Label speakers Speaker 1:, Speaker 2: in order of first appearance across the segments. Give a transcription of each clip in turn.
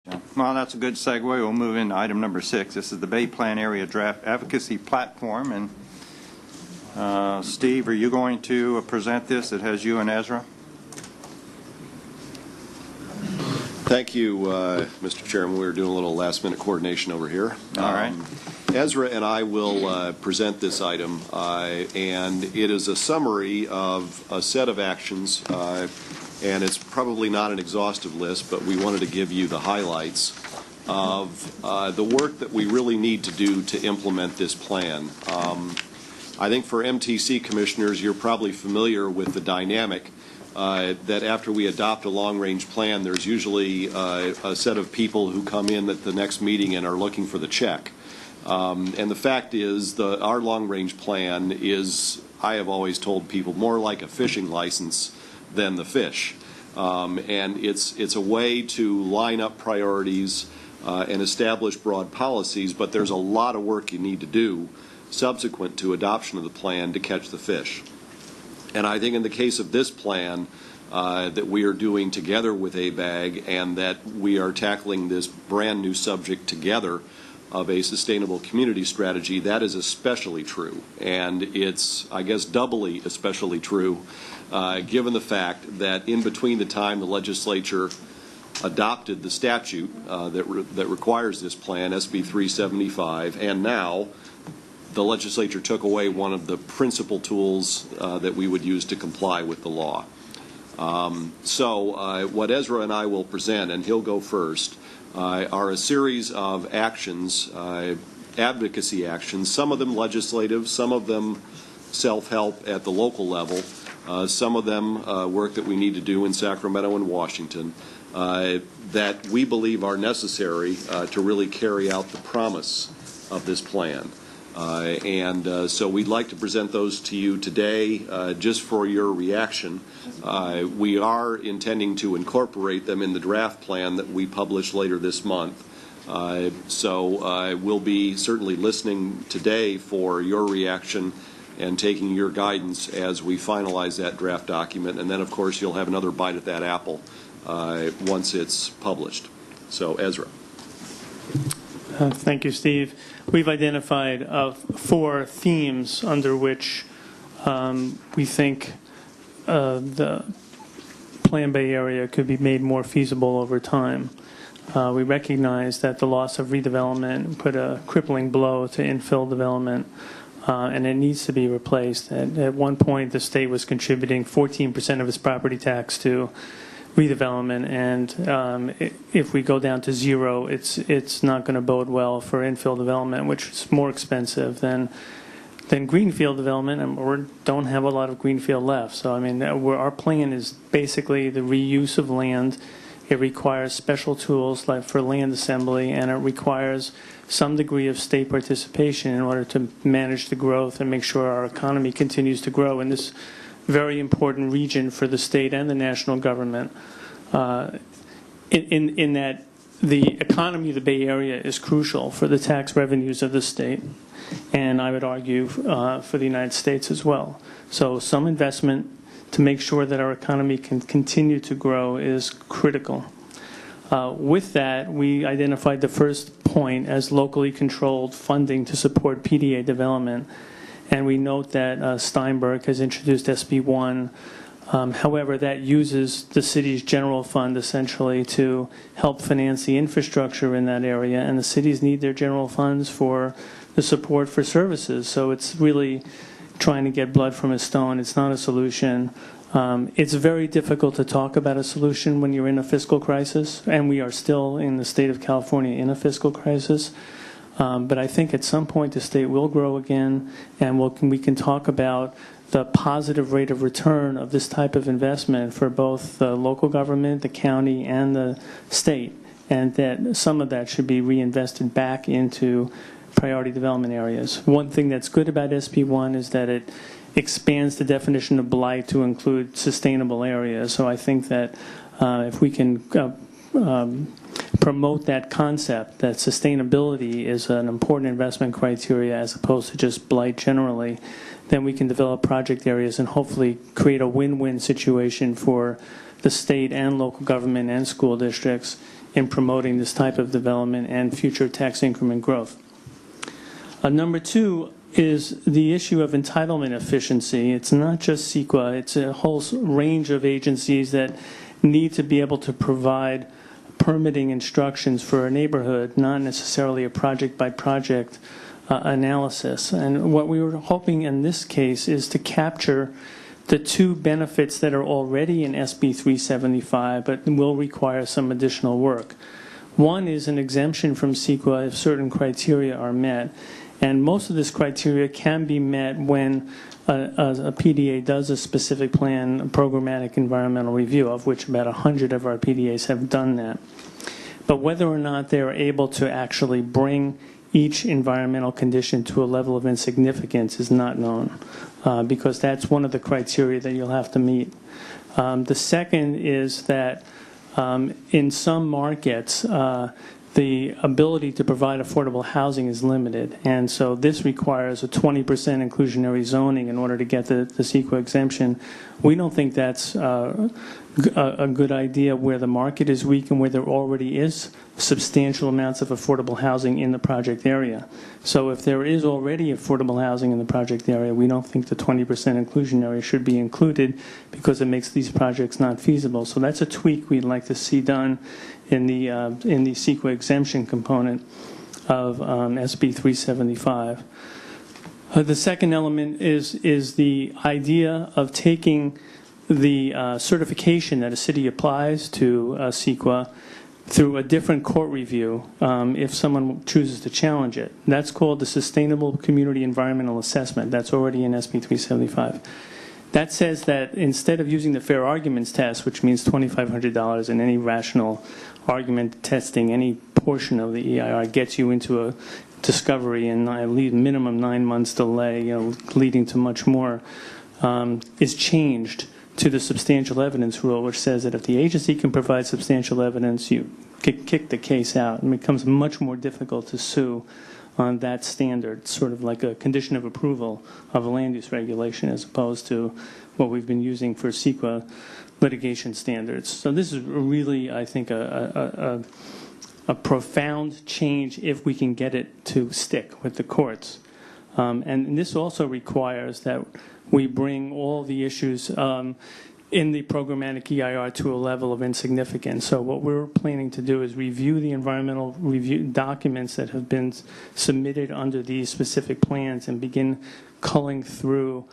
Speaker 1: Well, that's a good segue. We'll move into item number 6. This is the Bay Plan Area Draft Advocacy Platform. And Steve, are you going to present this? It has you and Ezra.
Speaker 2: Thank you, Mr. Chairman. We were doing a little last-minute coordination over here.
Speaker 1: All right.
Speaker 2: Ezra and I will present this item, and it is a summary of a set of actions, and it's probably not an exhaustive list, but we wanted to give you the highlights of the work that we really need to do to implement this plan. I think for MTC commissioners, you're probably familiar with the dynamic that after we adopt a long-range plan, there's usually a set of people who come in at the next meeting and are looking for the check. And the fact is, our long-range plan is, I have always told people, more like a fishing license than the fish. And it's a way to line up priorities and establish broad policies, but there's a lot of work you need to do subsequent to adoption of the plan to catch the fish. And I think in the case of this plan that we are doing together with ABAG and that we are tackling this brand new subject together of a sustainable community strategy, that is especially true. And it's, I guess, doubly especially true given the fact that in between the time the legislature adopted the statute that requires this plan, SB 375, and now the legislature took away one of the principal tools that we would use to comply with the law. So what Ezra and I will present, and he'll go first, are a series of actions, advocacy actions, some of them legislative, some of them self-help at the local level, some of them work that we need to do in Sacramento and Washington, that we believe are necessary to really carry out the promise of this plan. So we'd like to present those to you today just for your reaction. We are intending to incorporate them in the draft plan that we publish later this month. So we'll be certainly listening today for your reaction and taking your guidance as we finalize that draft document. And then, of course, you'll have another bite at that apple once it's published. So, Ezra.
Speaker 3: Thank you, Steve. We've identified 4 themes under which we think the Plan Bay area could be made more feasible over time. We recognize that the loss of redevelopment put a crippling blow to infill development, and it needs to be replaced. At one point, the state was contributing 14% of its property tax to redevelopment, and if we go down to 0, it's not going to bode well for infill development, which is more expensive than greenfield development, and we don't have a lot of greenfield left. So I mean, our plan is basically the reuse of land. It requires special tools like for land assembly, and it requires some degree of state participation in order to manage the growth and make sure our economy continues to grow in this very important region for the state and the national government. In that the economy of the Bay Area is crucial for the tax revenues of the state, and I would argue for the United States as well. So some investment to make sure that our economy can continue to grow is critical. With that, we identified the first point as locally controlled funding to support PDA development. And we note that Steinberg has introduced SB 1. However, that uses the city's general fund essentially to help finance the infrastructure in that area, and the cities need their general funds for the support for services. So it's really trying to get blood from a stone. It's not a solution. It's very difficult to talk about a solution when you're in a fiscal crisis, and we are still in the state of California in a fiscal crisis. But I think at some point the state will grow again, and we can talk about the positive rate of return of this type of investment for both the local government, the county, and the state, and that some of that should be reinvested back into priority development areas. One thing that's good about SB 1 is that it expands the definition of blight to include sustainable areas. So I think that if we can promote that concept, that sustainability is an important investment criteria as opposed to just blight generally, then we can develop project areas and hopefully create a win-win situation for the state and local government and school districts in promoting this type of development and future tax increment growth. Number two is the issue of entitlement efficiency. It's not just CEQA, it's a whole range of agencies that need to be able to provide permitting instructions for a neighborhood, not necessarily a project-by-project analysis. And what we were hoping in this case is to capture the two benefits that are already in SB 375 but will require some additional work. One is an exemption from CEQA if certain criteria are met. And most of this criteria can be met when a PDA does a specific plan, a programmatic environmental review, of which about 100 of our PDAs have done that. But whether or not they're able to actually bring each environmental condition to a level of insignificance is not known, because that's one of the criteria that you'll have to meet. The second is that in some markets, the ability to provide affordable housing is limited, and so this requires a 20% inclusionary zoning in order to get the CEQA exemption. We don't think that's a good idea where the market is weak and where there already is substantial amounts of affordable housing in the project area. So if there is already affordable housing in the project area, we don't think the 20% inclusionary should be included because it makes these projects not feasible. So that's a tweak we'd like to see done in the CEQA exemption component of SB 375. The second element is the idea of taking the certification that a city applies to CEQA through a different court review if someone chooses to challenge it. That's called the Sustainable Community Environmental Assessment. That's already in SB 375. That says that instead of using the fair arguments test, which means $2,500 in any rational argument testing, any portion of the EIR gets you into a discovery and I leave minimum 9 months delay, leading to much more, is changed to the substantial evidence rule, which says that if the agency can provide substantial evidence, you kick the case out. And it becomes much more difficult to sue on that standard, sort of like a condition of approval of a land use regulation as opposed to what we've been using for CEQA litigation standards. So this is really, I think, a profound change if we can get it to stick with the courts. And this also requires that we bring all the issues in the programmatic EIR to a level of insignificance. So what we're planning to do is review the environmental review documents that have been submitted under these specific plans and begin culling through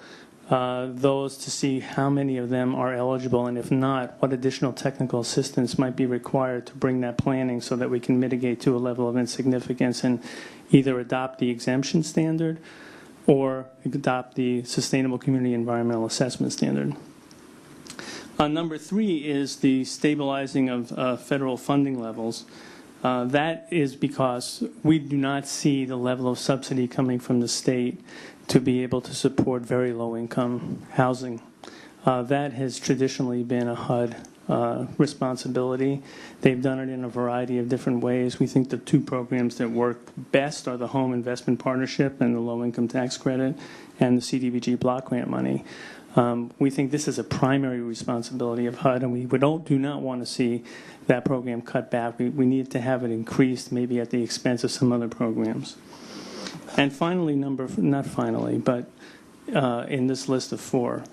Speaker 3: those to see how many of them are eligible, and if not, what additional technical assistance might be required to bring that planning so that we can mitigate to a level of insignificance and either adopt the exemption standard or adopt the Sustainable Community Environmental Assessment Standard. Number three is the stabilizing of federal funding levels. That is because we do not see the level of subsidy coming from the state to be able to support very low-income housing. That has traditionally been a HUD responsibility. They've done it in a variety of different ways. We think the two programs that work best are the Home Investment Partnership and the Low Income Tax Credit and the CDBG block grant money. We think this is a primary responsibility of HUD, and we do not want to see that program cut back. We need to have it increased, maybe at the expense of some other programs. And finally, not finally, but in this list of four,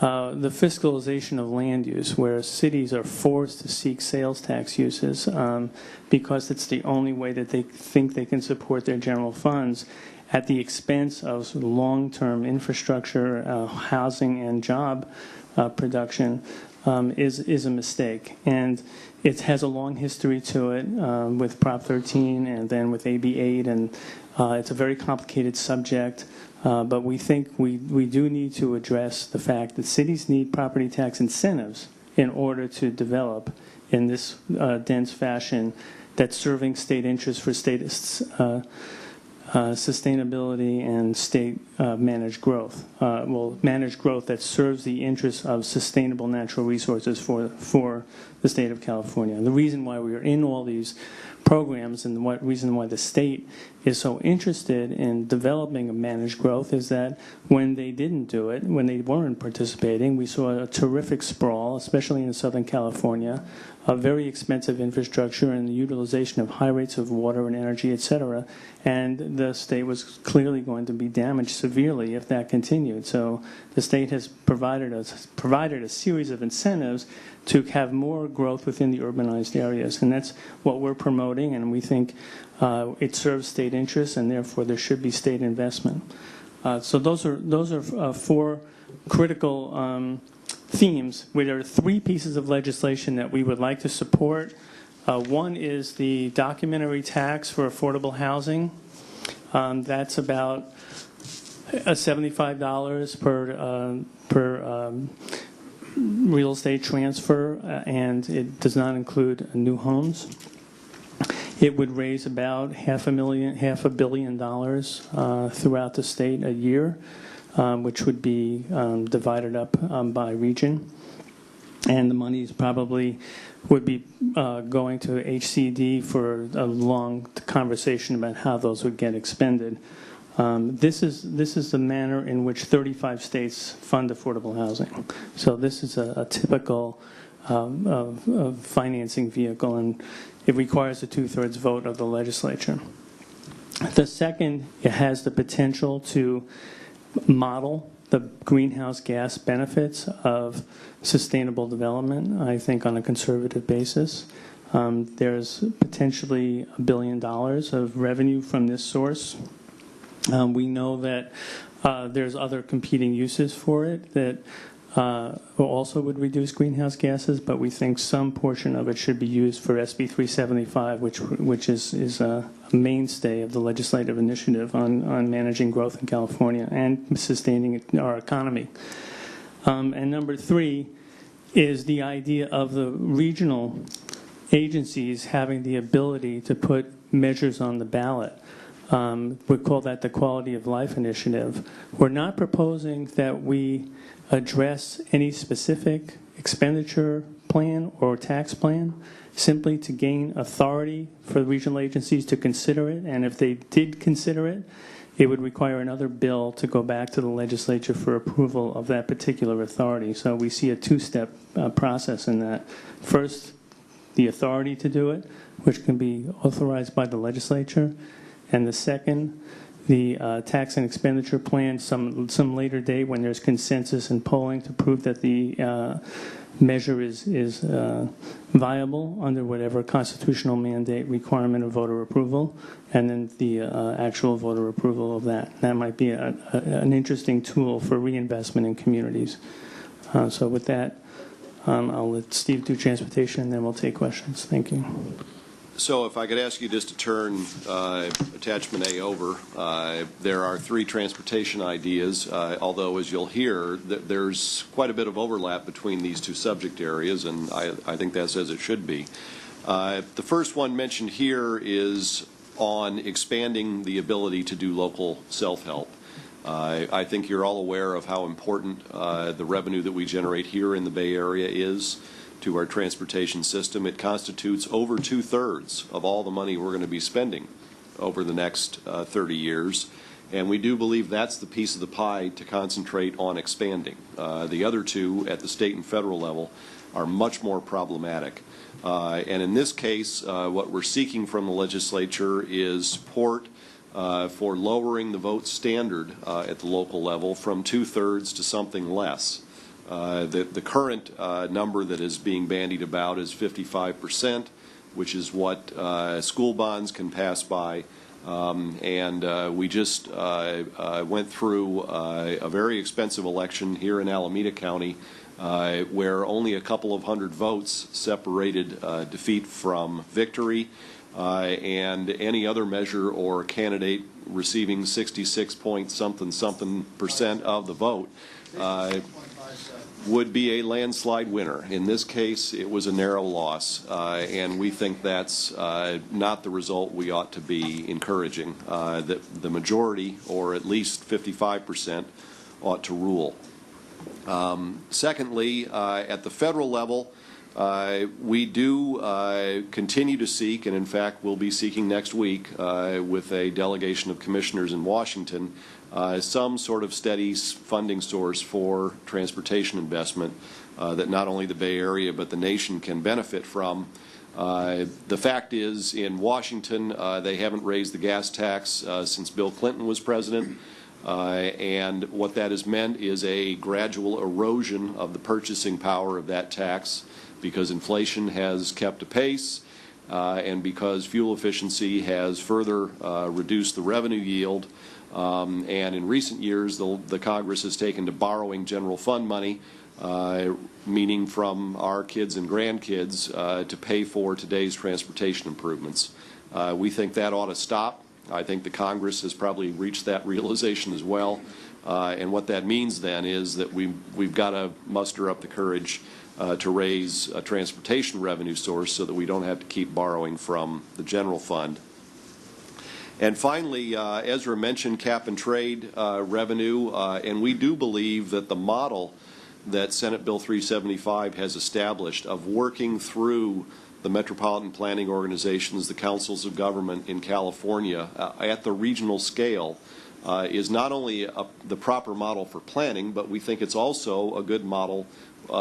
Speaker 3: the fiscalization of land use, where cities are forced to seek sales tax uses because it's the only way that they think they can support their general funds at the expense of long-term infrastructure, housing, and job production, is a mistake. And it has a long history to it with Prop 13 and then with AB 8, and it's a very complicated subject. But we think we do need to address the fact that cities need property tax incentives in order to develop in this dense fashion that's serving state interests for state sustainability and state managed growth. Managed growth that serves the interests of sustainable natural resources for the state of California. The reason why we are in all these programs, and what reason why the state is so interested in developing a managed growth is that when they didn't do it, when they weren't participating, we saw a terrific sprawl, especially in Southern California, a very expensive infrastructure and the utilization of high rates of water and energy, et cetera, and the state was clearly going to be damaged severely if that continued. So the state has provided a series of incentives to have more growth within the urbanized areas, and that's what we're promoting, and we think it serves state interests, and therefore there should be state investment. So those are four critical themes. There are three pieces of legislation that we would like to support. One is the documentary tax for affordable housing. That's about $75 per real estate transfer, and it does not include new homes. It would raise about $500 million throughout the state a year, which would be divided up by region. And the monies probably would be going to HCD for a long conversation about how those would get expended. This is the manner in which 35 states fund affordable housing. So this is a typical financing vehicle, and it requires a 2/3 vote of the legislature. The second, it has the potential to model the greenhouse gas benefits of sustainable development, I think, on a conservative basis. There's potentially $1 billion of revenue from this source. We know that there's other competing uses for it that also would reduce greenhouse gases, but we think some portion of it should be used for SB 375, which is a mainstay of the legislative initiative on managing growth in California and sustaining our economy. And number three is the idea of the regional agencies having the ability to put measures on the ballot. We call that the Quality of Life Initiative. We're not proposing that we address any specific expenditure plan or tax plan, simply to gain authority for the regional agencies to consider it. And if they did consider it, it would require another bill to go back to the legislature for approval of that particular authority. So we see a two-step process in that. First, the authority to do it, which can be authorized by the legislature. And the second, the tax and expenditure plan, some later date when there's consensus and polling to prove that the measure is viable under whatever constitutional mandate requirement of voter approval, and then the actual voter approval of that. That might be an interesting tool for reinvestment in communities. So with that, I'll let Steve do transportation, and then we'll take questions. Thank you.
Speaker 2: So if I could ask you just to turn attachment A over. There are three transportation ideas, although as you'll hear, there's quite a bit of overlap between these two subject areas, and I think that's as it should be. The first one mentioned here is on expanding the ability to do local self-help. I think you're all aware of how important the revenue that we generate here in the Bay Area is to our transportation system. It constitutes over 2/3 of all the money we're going to be spending over the next 30 years. And we do believe that's the piece of the pie to concentrate on expanding. The other two at the state and federal level are much more problematic. And in this case, what we're seeking from the legislature is support for lowering the vote standard at the local level from 2/3 to something less. The current number that is being bandied about is 55%, which is what school bonds can pass by. And we just went through a very expensive election here in Alameda County where only a couple of hundred votes separated defeat from victory, and any other measure or candidate receiving 66-point-something% of the vote would be a landslide winner. In this case, it was a narrow loss, and we think that's not the result we ought to be encouraging. That the majority, or at least 55%, ought to rule. Secondly, at the federal level, We do continue to seek, and in fact we'll be seeking next week with a delegation of commissioners in Washington, some sort of steady funding source for transportation investment that not only the Bay Area but the nation can benefit from. The fact is, in Washington, they haven't raised the gas tax since Bill Clinton was president. And what that has meant is a gradual erosion of the purchasing power of that tax because inflation has kept apace and because fuel efficiency has further reduced the revenue yield. And in recent years, the Congress has taken to borrowing general fund money, meaning from our kids and grandkids, to pay for today's transportation improvements. We think that ought to stop. I think the Congress has probably reached that realization as well. And what that means then is that we've got to muster up the courage to raise a transportation revenue source so that we don't have to keep borrowing from the general fund. And finally, Ezra mentioned cap and trade revenue, and we do believe that the model that Senate Bill 375 has established of working through the metropolitan planning organizations, the councils of government in California at the regional scale is not only the proper model for planning, but we think it's also a good model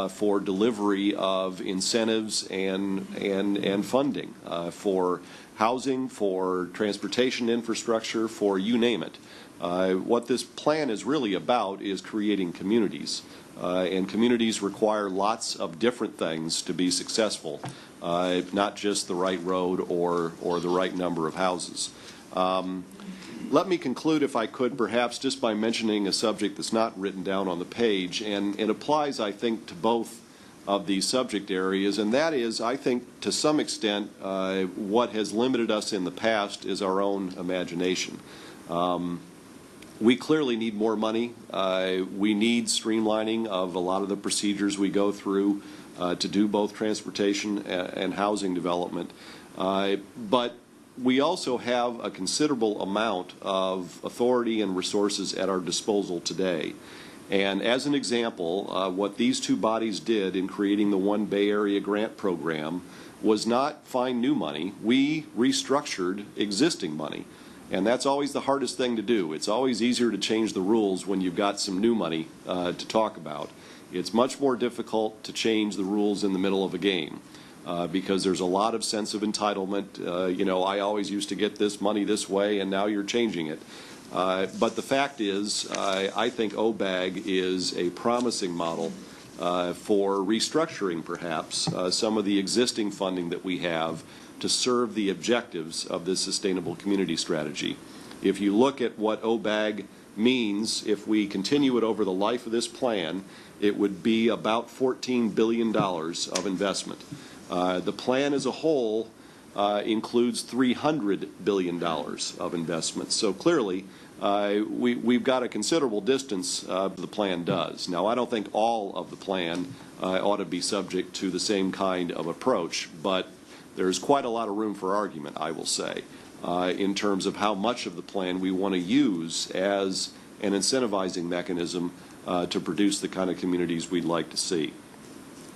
Speaker 2: for delivery of incentives and funding for housing, for transportation infrastructure, for you name it. What this plan is really about is creating communities. And communities require lots of different things to be successful, not just the right road or the right number of houses. Let me conclude, if I could, perhaps just by mentioning a subject that's not written down on the page, and it applies, I think, to both of these subject areas, and that is, I think, to some extent, what has limited us in the past is our own imagination. We clearly need more money. We need streamlining of a lot of the procedures we go through to do both transportation and housing development. But we also have a considerable amount of authority and resources at our disposal today. And as an example, what these two bodies did in creating the One Bay Area grant program was not find new money. We restructured existing money. And that's always the hardest thing to do. It's always easier to change the rules when you've got some new money to talk about. It's much more difficult to change the rules in the middle of a game because there's a lot of sense of entitlement. You know, I always used to get this money this way, and now you're changing it. But the fact is, I think OBAG is a promising model for restructuring, perhaps, some of the existing funding that we have to serve the objectives of this sustainable community strategy. If you look at what OBAG means, if we continue it over the life of this plan, it would be about $14 billion of investment. The plan as a whole includes $300 billion of investment. So clearly, we've got a considerable distance the plan does. Now, I don't think all of the plan ought to be subject to the same kind of approach, but there's quite a lot of room for argument, I will say, in terms of how much of the plan we want to use as an incentivizing mechanism to produce the kind of communities we'd like to see.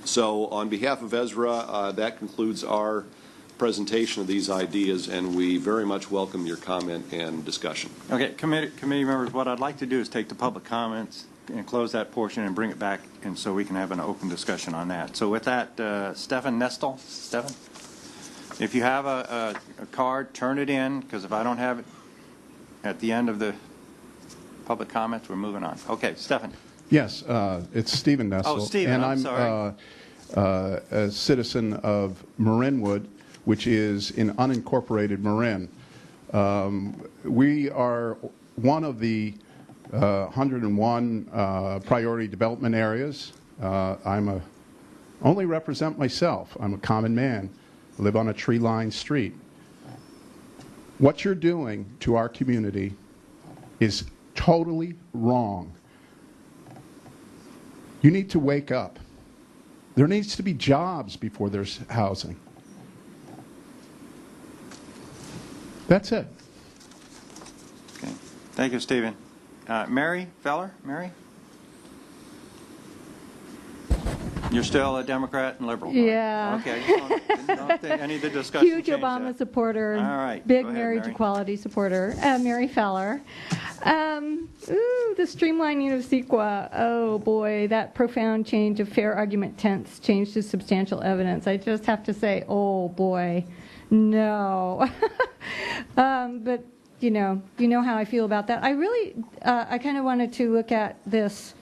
Speaker 2: So on behalf of Ezra, that concludes our presentation of these ideas, and we very much welcome your comment and discussion.
Speaker 1: Okay, committee members, what I'd like to do is take the public comments and close that portion and bring it back, and so we can have an open discussion on that. So with that, Stefan Nestle. Stefan? If you have a card, turn it in, because if I don't have it at the end of the public comments, we're moving on. Okay, Stefan.
Speaker 4: Yes, it's Stephen Nestle.
Speaker 1: Oh, Stephen,
Speaker 4: and
Speaker 1: I'm sorry.
Speaker 4: A citizen of Marinwood, which is in unincorporated Marin. We are one of the 101 priority development areas. Only represent myself. I'm a common man. I live on a tree-lined street. What you're doing to our community is totally wrong. You need to wake up. There needs to be jobs before there's housing. That's it.
Speaker 1: Okay. Thank you, Stephen. Mary Feller? Mary? You're still a Democrat and liberal?
Speaker 5: Yeah.
Speaker 1: Okay. I don't think any of the discussion
Speaker 5: Huge
Speaker 1: changed
Speaker 5: Obama
Speaker 1: that.
Speaker 5: supporter.
Speaker 1: All right.
Speaker 5: Big
Speaker 1: Go ahead,
Speaker 5: marriage
Speaker 1: Mary.
Speaker 5: equality supporter. Mary Feller. The streamlining of CEQA. Oh boy, that profound change of fair argument tense changed to substantial evidence. I just have to say, oh boy, no. But you know how I feel about that. I really, I kind of wanted to look at this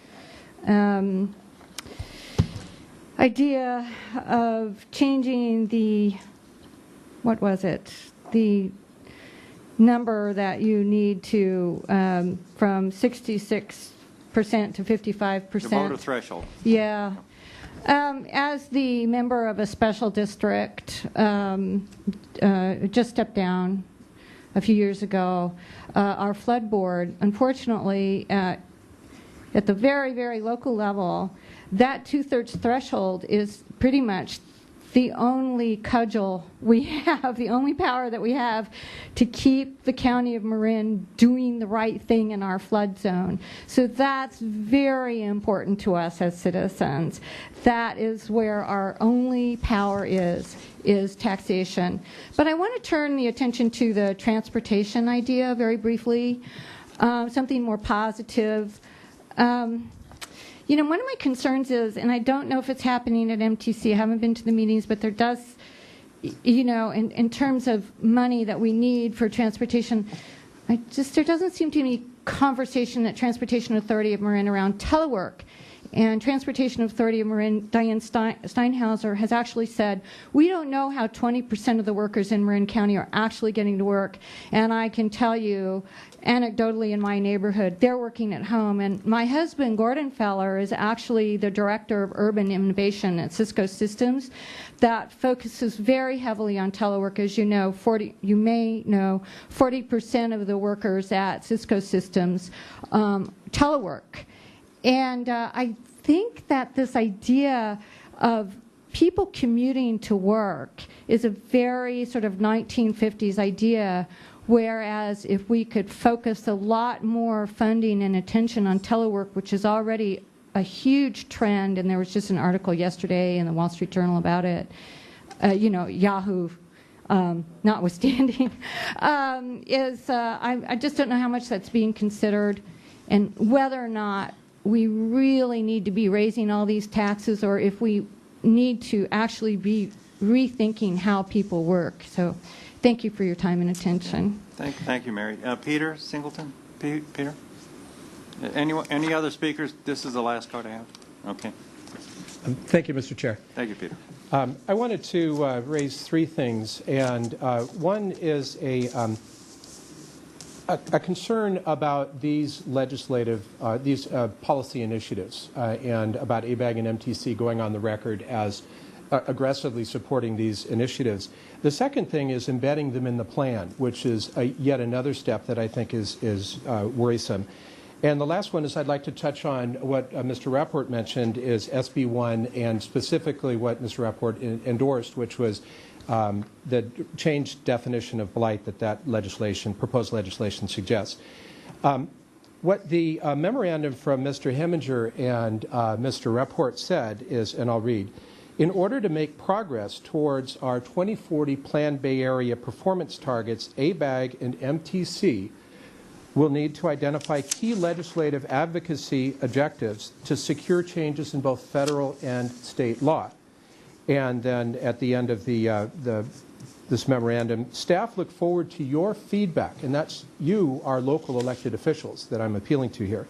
Speaker 5: idea of changing the, what was it? The number that you need to, from 66% to 55%.
Speaker 1: The voter threshold.
Speaker 5: Yeah. As the member of a special district, just stepped down a few years ago, our flood board, unfortunately, at the very, very local level, that 2/3 threshold is pretty much the only cudgel we have, the only power that we have to keep the county of Marin doing the right thing in our flood zone. So that's very important to us as citizens. That is where our only power is taxation. But I want to turn the attention to the transportation idea very briefly, something more positive. One of my concerns is, and I don't know if it's happening at MTC, I haven't been to the meetings, but there does, in terms of money that we need for transportation, there doesn't seem to be any conversation at Transportation Authority of Marin around telework. And Transportation Authority of Marin, Diane Steinhauser, has actually said, we don't know how 20% of the workers in Marin County are actually getting to work. And I can tell you, anecdotally in my neighborhood, they're working at home. And my husband, Gordon Feller, is actually the Director of Urban Innovation at Cisco Systems that focuses very heavily on telework. As you know, 40% of the workers at Cisco Systems telework. And I think that this idea of people commuting to work is a very sort of 1950s idea, whereas if we could focus a lot more funding and attention on telework, which is already a huge trend, and there was just an article yesterday in the Wall Street Journal about it, Yahoo notwithstanding, I just don't know how much that's being considered and whether or not we really need to be raising all these taxes, or if we need to actually be rethinking how people work. So thank you for your time and attention.
Speaker 1: Thank you, Mary. Peter Singleton? Peter? Any other speakers? This is the last card I have. Okay.
Speaker 6: Thank you, Mr. Chair.
Speaker 1: Thank you, Peter.
Speaker 6: I wanted to raise three things, and one is a concern about these legislative, these policy initiatives, and about ABAG and MTC going on the record as aggressively supporting these initiatives. The second thing is embedding them in the plan, which is yet another step that I think is worrisome. And the last one is I'd like to touch on what Mr. Rapport mentioned is SB 1, and specifically what Mr. Rapport endorsed, which was the changed definition of blight that legislation, proposed legislation suggests. What the memorandum from Mr. Heminger and Mr. Rapport said is, and I'll read, in order to make progress towards our 2040 Plan Bay Area performance targets, ABAG and MTC will need to identify key legislative advocacy objectives to secure changes in both federal and state law. And then at the end of this memorandum, staff look forward to your feedback, and that's you, our local elected officials, that I'm appealing to here,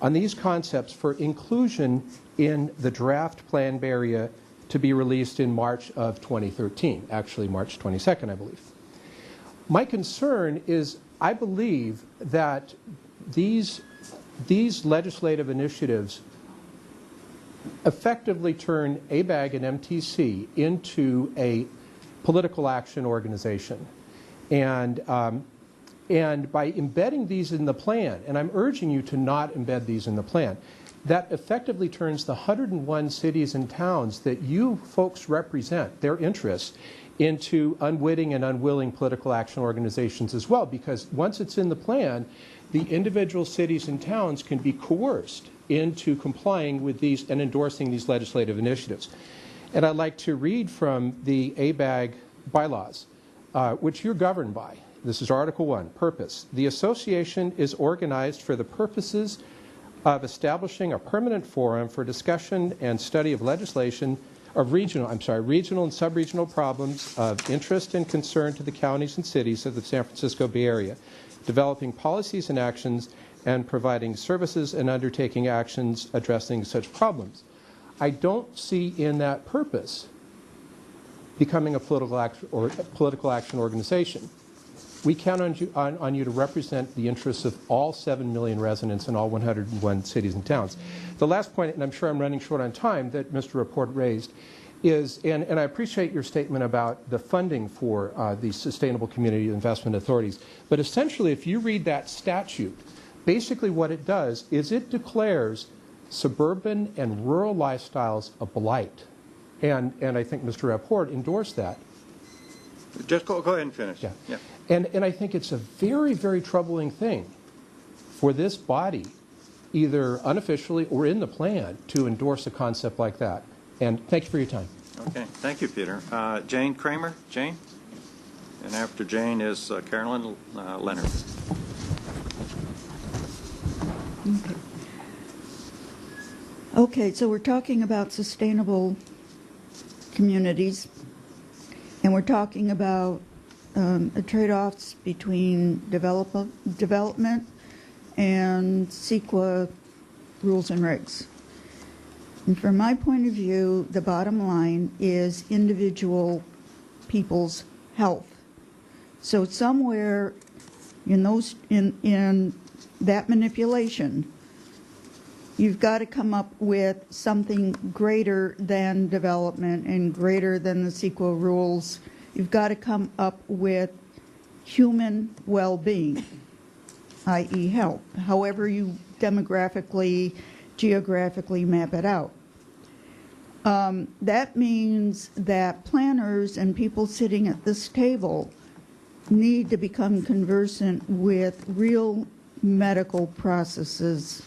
Speaker 6: on these concepts for inclusion in the draft Plan Bay Area to be released in March of 2013, actually March 22nd, I believe. My concern is I believe that these legislative initiatives effectively turn ABAG and MTC into a political action organization. And by embedding these in the plan, and I'm urging you to not embed these in the plan, that effectively turns the 101 cities and towns that you folks represent, their interests, into unwitting and unwilling political action organizations as well, because once it's in the plan, the individual cities and towns can be coerced into complying with these and endorsing these legislative initiatives. And I'd like to read from the ABAG bylaws, which you're governed by. This is Article 1, Purpose. The association is organized for the purposes of establishing a permanent forum for discussion and study of legislation of regional and sub-regional problems of interest and concern to the counties and cities of the San Francisco Bay Area, developing policies and actions, and providing services and undertaking actions addressing such problems. I don't see in that purpose becoming a political action organization. We count on you to represent the interests of all 7 million residents in all 101 cities and towns. The last point, and I'm sure I'm running short on time, that Mr. Report raised is, and I appreciate your statement about the funding for the Sustainable Community Investment Authorities, but essentially if you read that statute, basically what it does is it declares suburban and rural lifestyles a blight. And I think Mr. Report endorsed that.
Speaker 1: Just go ahead and finish.
Speaker 6: Yeah. And I think it's a very, very troubling thing for this body, either unofficially or in the plan, to endorse a concept like that. And thank you for your time.
Speaker 1: Okay. Thank you, Peter. Jane Kramer. Jane? And after Jane is Carolyn Leonard.
Speaker 7: Okay, so we're talking about sustainable communities, and we're talking about the trade-offs between development and CEQA rules and regs. And from my point of view, the bottom line is individual people's health. So somewhere in that manipulation, you've got to come up with something greater than development and greater than the CEQA rules. You've got to come up with human well-being, i.e. health, however you demographically, geographically map it out. That means that planners and people sitting at this table need to become conversant with real medical processes.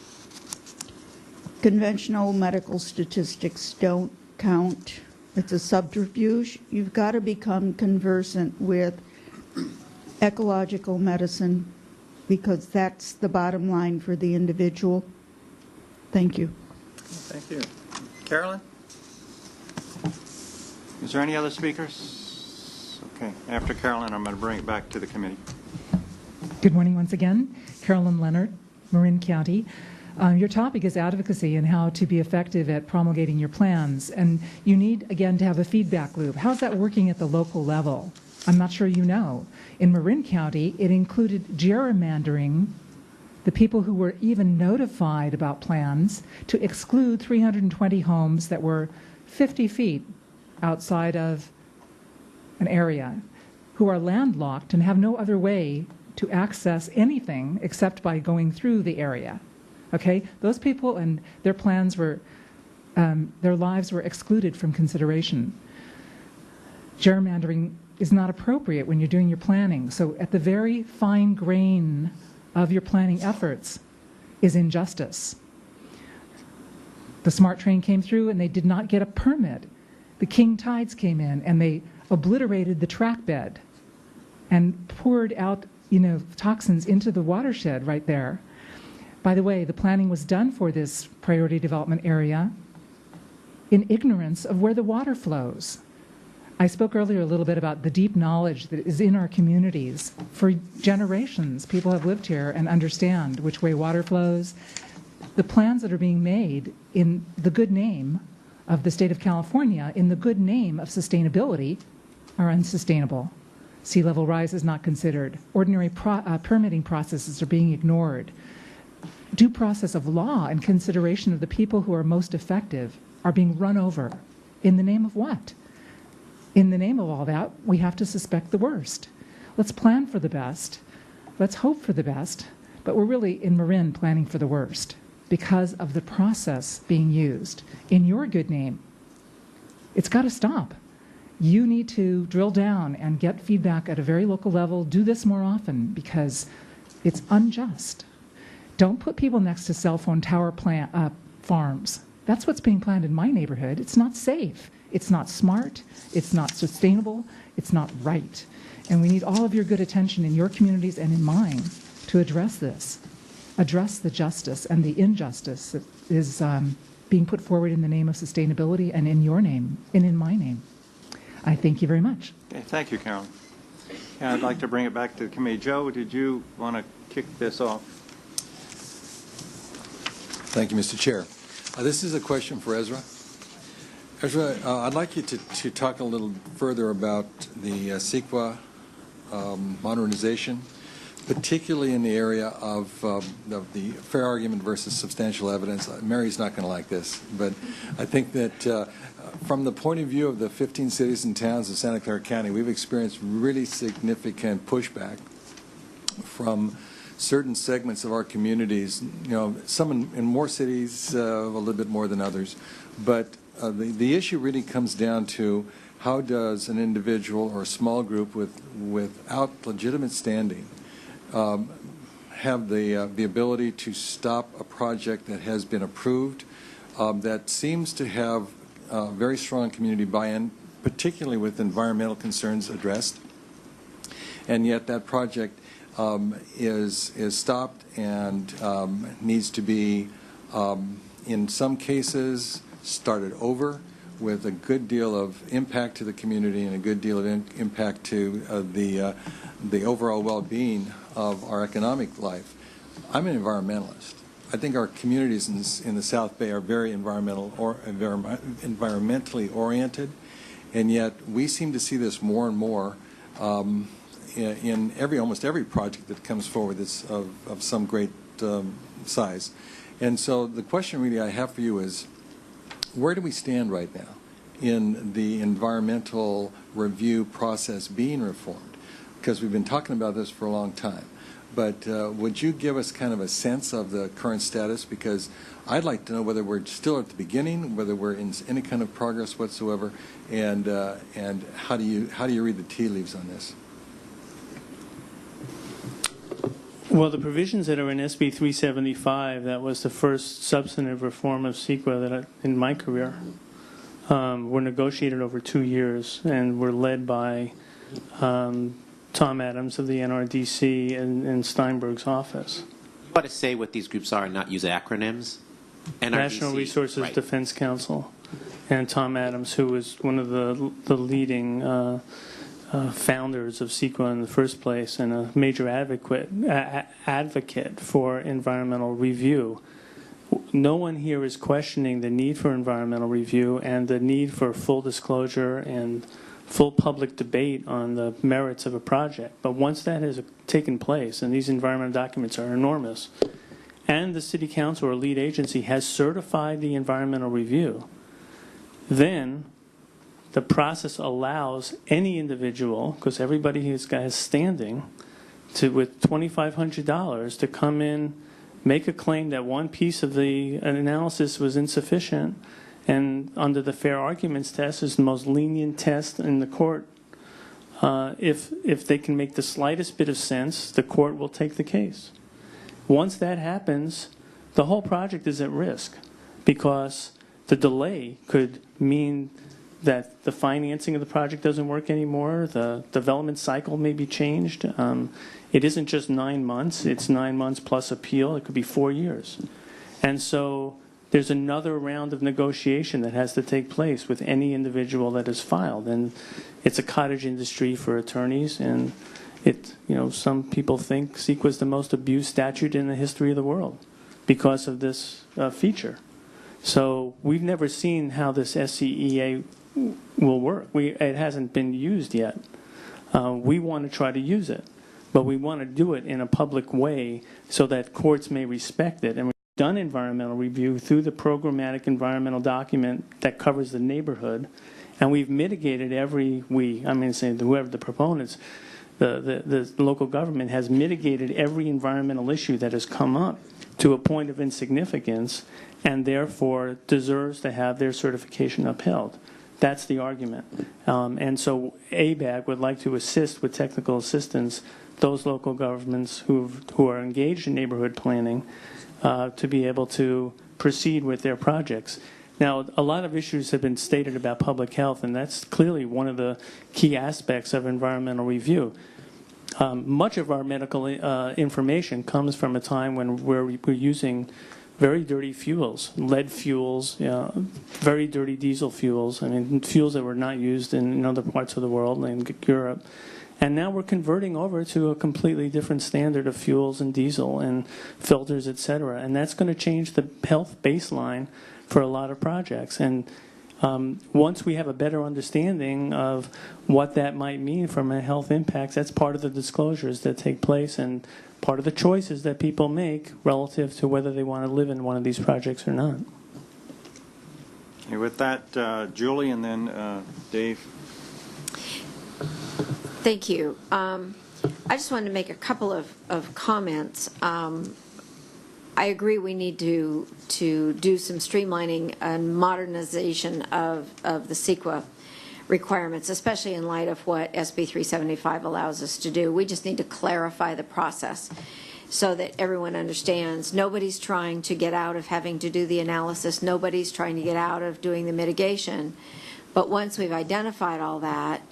Speaker 7: Conventional medical statistics don't count. It's a subterfuge. You've got to become conversant with ecological medicine because that's the bottom line for the individual. Thank you.
Speaker 1: Thank you. Carolyn? Is there any other speakers? Okay. After Carolyn, I'm going to bring it back to the committee.
Speaker 8: Good morning once again. Carolyn Leonard, Marin County. Your topic is advocacy and how to be effective at promulgating your plans. And you need, again, to have a feedback loop. How's that working at the local level? I'm not sure you know. In Marin County, it included gerrymandering the people who were even notified about plans to exclude 320 homes that were 50 feet outside of an area, who are landlocked and have no other way to access anything except by going through the area. Okay, those people and their plans were, their lives were excluded from consideration. Gerrymandering is not appropriate when you're doing your planning. So at the very fine grain of your planning efforts is injustice. The SMART train came through and they did not get a permit. The king tides came in and they obliterated the track bed and poured out, toxins into the watershed right there. By the way, the planning was done for this priority development area in ignorance of where the water flows. I spoke earlier a little bit about the deep knowledge that is in our communities. For generations, people have lived here and understand which way water flows. The plans that are being made in the good name of the state of California, in the good name of sustainability, are unsustainable. Sea level rise is not considered. Ordinary permitting processes are being ignored. Due process of law and consideration of the people who are most effective are being run over. In the name of what? In the name of all that, we have to suspect the worst. Let's plan for the best. Let's hope for the best. But we're really, in Marin, planning for the worst because of the process being used in your good name. It's got to stop. You need to drill down and get feedback at a very local level. Do this more often because it's unjust Don't put people next to cell phone tower farms. That's what's being planned in my neighborhood. It's not safe. It's not smart. It's not sustainable. It's not right. And we need all of your good attention in your communities and in mine to address this. Address the justice and the injustice that is being put forward in the name of sustainability and in your name and in my name. I thank you very much.
Speaker 1: Okay, thank you, Carolyn. And I'd like to bring it back to the committee. Joe, did you want to kick this off?
Speaker 9: Thank you, Mr. Chair. This is a question for Ezra. Ezra, I'd like you to talk a little further about the CEQA modernization, particularly in the area of the fair argument versus substantial evidence. Mary's not going to like this, but I think that from the point of view of the 15 cities and towns of Santa Clara County, we've experienced really significant pushback from certain segments of our communities, some in more cities, a little bit more than others. But the issue really comes down to how does an individual or a small group without legitimate standing have the ability to stop a project that has been approved, that seems to have very strong community buy-in, particularly with environmental concerns addressed, and yet that project is stopped and needs to be, in some cases, started over with a good deal of impact to the community and a good deal of impact to the overall well-being of our economic life. I'm an environmentalist. I think our communities in the South Bay are very environmentally oriented, and yet we seem to see this more and more in almost every project that comes forward that's of some great size. And so the question really I have for you is, where do we stand right now in the environmental review process being reformed? Because we've been talking about this for a long time. But would you give us kind of a sense of the current status? Because I'd like to know whether we're still at the beginning, whether we're in any kind of progress whatsoever, and how do you read the tea leaves on this?
Speaker 3: Well, the provisions that are in SB 375, that was the first substantive reform of CEQA in my career, were negotiated over 2 years and were led by Tom Adams of the NRDC and Steinberg's office.
Speaker 10: You ought to say what these groups are and not use acronyms. NRDC,
Speaker 3: National Resources
Speaker 10: right.
Speaker 3: Defense Council, and Tom Adams, who was one of the leading founders of CEQA in the first place and a major advocate for environmental review. No one here is questioning the need for environmental review and the need for full disclosure and full public debate on the merits of a project. But once that has taken place, and these environmental documents are enormous, and the City Council or lead agency has certified the environmental review, then the process allows any individual, because everybody has standing, with $2,500 to come in, make a claim that one piece of the analysis was insufficient, and under the fair arguments test is the most lenient test in the court. If they can make the slightest bit of sense, the court will take the case. Once that happens, the whole project is at risk, because the delay could mean that the financing of the project doesn't work anymore, the development cycle may be changed. It isn't just 9 months, it's 9 months plus appeal, it could be 4 years. And so there's another round of negotiation that has to take place with any individual that is filed. And it's a cottage industry for attorneys, and some people think CEQA is the most abused statute in the history of the world because of this feature. So we've never seen how this SCEA will work. It hasn't been used yet. We want to try to use it, but we want to do it in a public way so that courts may respect it. And we've done environmental review through the programmatic environmental document that covers the neighborhood, and we've mitigated whoever the proponents, the local government has mitigated every environmental issue that has come up to a point of insignificance and therefore deserves to have their certification upheld. That's the argument. And so ABAG would like to assist with technical assistance those local governments who are engaged in neighborhood planning to be able to proceed with their projects. Now, a lot of issues have been stated about public health, and that's clearly one of the key aspects of environmental review. Much of our medical information comes from a time when we're using very dirty fuels, lead fuels, very dirty diesel fuels, I mean, fuels that were not used in other parts of the world, in Europe. And now we're converting over to a completely different standard of fuels and diesel and filters, et cetera. And that's going to change the health baseline for a lot of projects. And once we have a better understanding of what that might mean from a health impacts, that's part of the disclosures that take place and part of the choices that people make relative to whether they want to live in one of these projects or not.
Speaker 1: Okay, with that, Julie, and then Dave.
Speaker 11: Thank you. I just wanted to make a couple of comments. I agree we need to do some streamlining and modernization of the CEQA requirements, especially in light of what SB 375 allows us to do. We just need to clarify the process so that everyone understands. Nobody's trying to get out of having to do the analysis. Nobody's trying to get out of doing the mitigation. But once we've identified all that,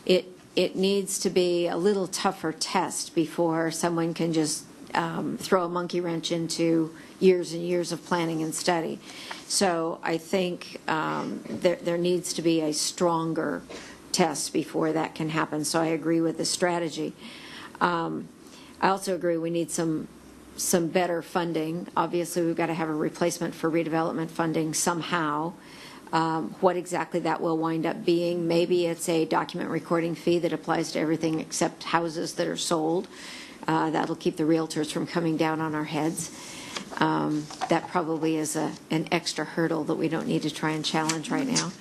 Speaker 11: it needs to be a little tougher test before someone can just throw a monkey wrench into years and years of planning and study. So I think there needs to be a stronger test before that can happen. So I agree with the strategy. I also agree we need some better funding. Obviously, we've got to have a replacement for redevelopment funding somehow. What exactly that will wind up being, maybe it's a document recording fee that applies to everything except houses that are sold. That'll keep the realtors from coming down on our heads. That probably is an extra hurdle that we don't need to try and challenge right now.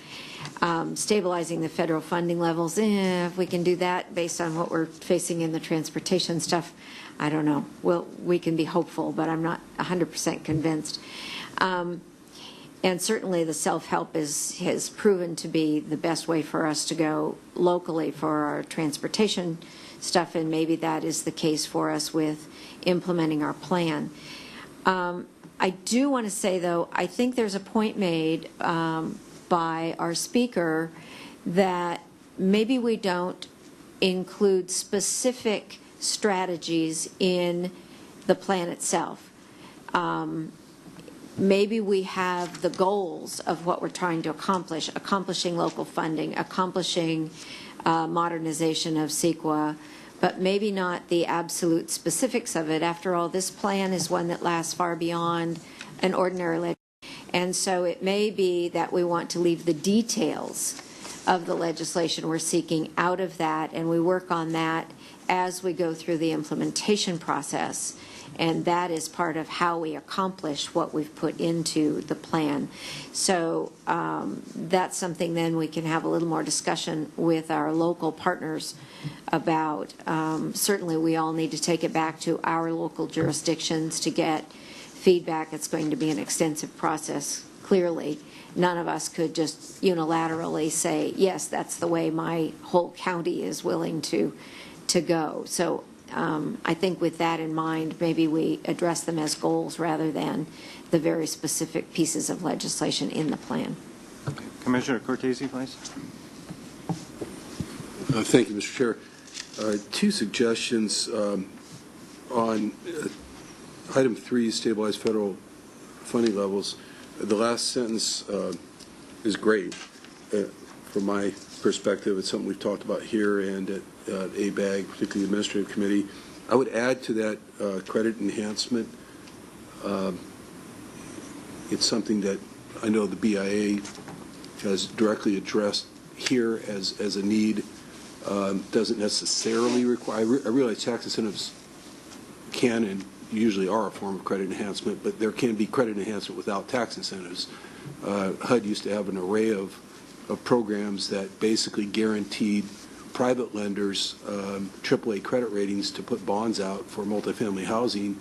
Speaker 11: Stabilizing the federal funding levels, if we can do that based on what we're facing in the transportation stuff, I don't know. We can be hopeful, but I'm not 100% convinced. And certainly the self-help has proven to be the best way for us to go locally for our transportation stuff, and maybe that is the case for us with implementing our plan. I do want to say, though, I think there's a point made by our speaker that maybe we don't include specific strategies in the plan itself. Maybe we have the goals of what we're trying to accomplish, accomplishing local funding, accomplishing modernization of CEQA, but maybe not the absolute specifics of it. After all, this plan is one that lasts far beyond an ordinary legislation. And so it may be that we want to leave the details of the legislation we're seeking out of that, and we work on that as we go through the implementation process. And that is part of how we accomplish what we've put into the plan. So that's something then we can have a little more discussion with our local partners about. Certainly we all need to take it back to our local jurisdictions to get feedback. It's going to be an extensive process, clearly. None of us could just unilaterally say, yes, that's the way my whole county is willing to go. So I think with that in mind, maybe we address them as goals rather than the very specific pieces of legislation in the plan.
Speaker 1: Commissioner Cortese, please.
Speaker 12: Thank you, Mr. Chair. Two suggestions on item 3, stabilize federal funding levels. The last sentence is great from my perspective. It's something we've talked about here and at ABAG, particularly the Administrative Committee. I would add to that credit enhancement. It's something that I know the BIA has directly addressed here as a need. Doesn't necessarily require, I realize tax incentives can and usually are a form of credit enhancement, but there can be credit enhancement without tax incentives. HUD used to have an array of programs that basically guaranteed private lenders AAA credit ratings to put bonds out for multifamily housing.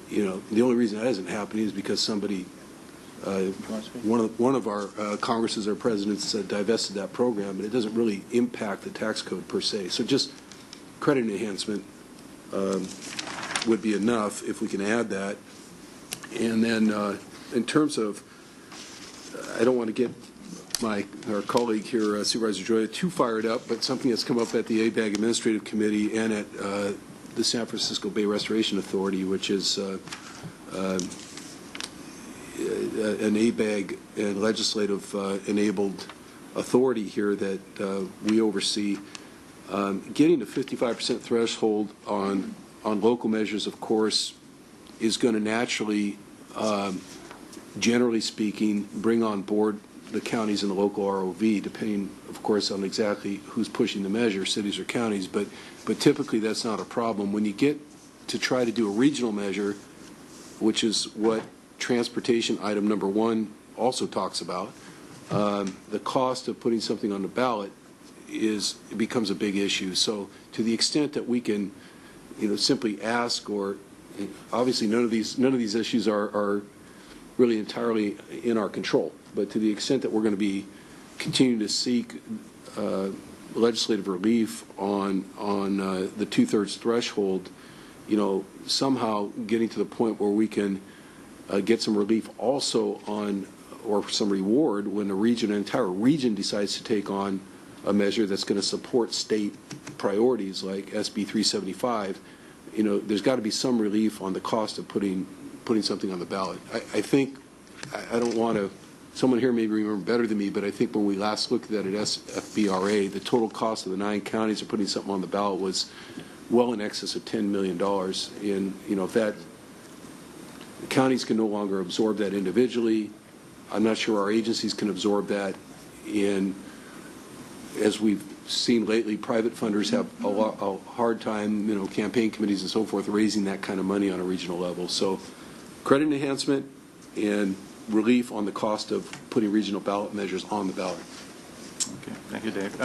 Speaker 12: You know, the only reason that isn't happening is because somebody one of our Congresses or presidents divested that program, and it doesn't really impact the tax code per se. So just credit enhancement would be enough if we can add that. And then in terms of, I don't want to get our colleague here, Supervisor Joya, too fired up, but something that's come up at the ABAG Administrative Committee and at the San Francisco Bay Restoration Authority, which is an ABAG and legislative enabled authority here that we oversee. Getting the 55% threshold on local measures, of course, is going to naturally, generally speaking, bring on board the counties and the local ROV, depending, of course, on exactly who's pushing the measure, cities or counties. But typically that's not a problem. When you get to try to do a regional measure, which is what transportation item number 1 also talks about, the cost of putting something on the ballot it becomes a big issue. So to the extent that we can, simply ask, or obviously none of these issues are really entirely in our control. But to the extent that we're going to be continuing to seek legislative relief on the 2/3 threshold, somehow getting to the point where we can get some relief also on, or some reward when an entire region decides to take on a measure that's going to support state priorities like SB 375. There's got to be some relief on the cost of putting something on the ballot. I think, I don't want to, someone here may remember better than me, but I think when we last looked at it at SFBRA, the total cost of the 9 counties of putting something on the ballot was well in excess of $10 million. And, if the counties can no longer absorb that individually, I'm not sure our agencies can absorb that. And as we've seen lately, private funders have a hard time, campaign committees and so forth, raising that kind of money on a regional level. So credit enhancement and relief on the cost of putting regional ballot measures on the ballot.
Speaker 1: Okay, thank you, Dave.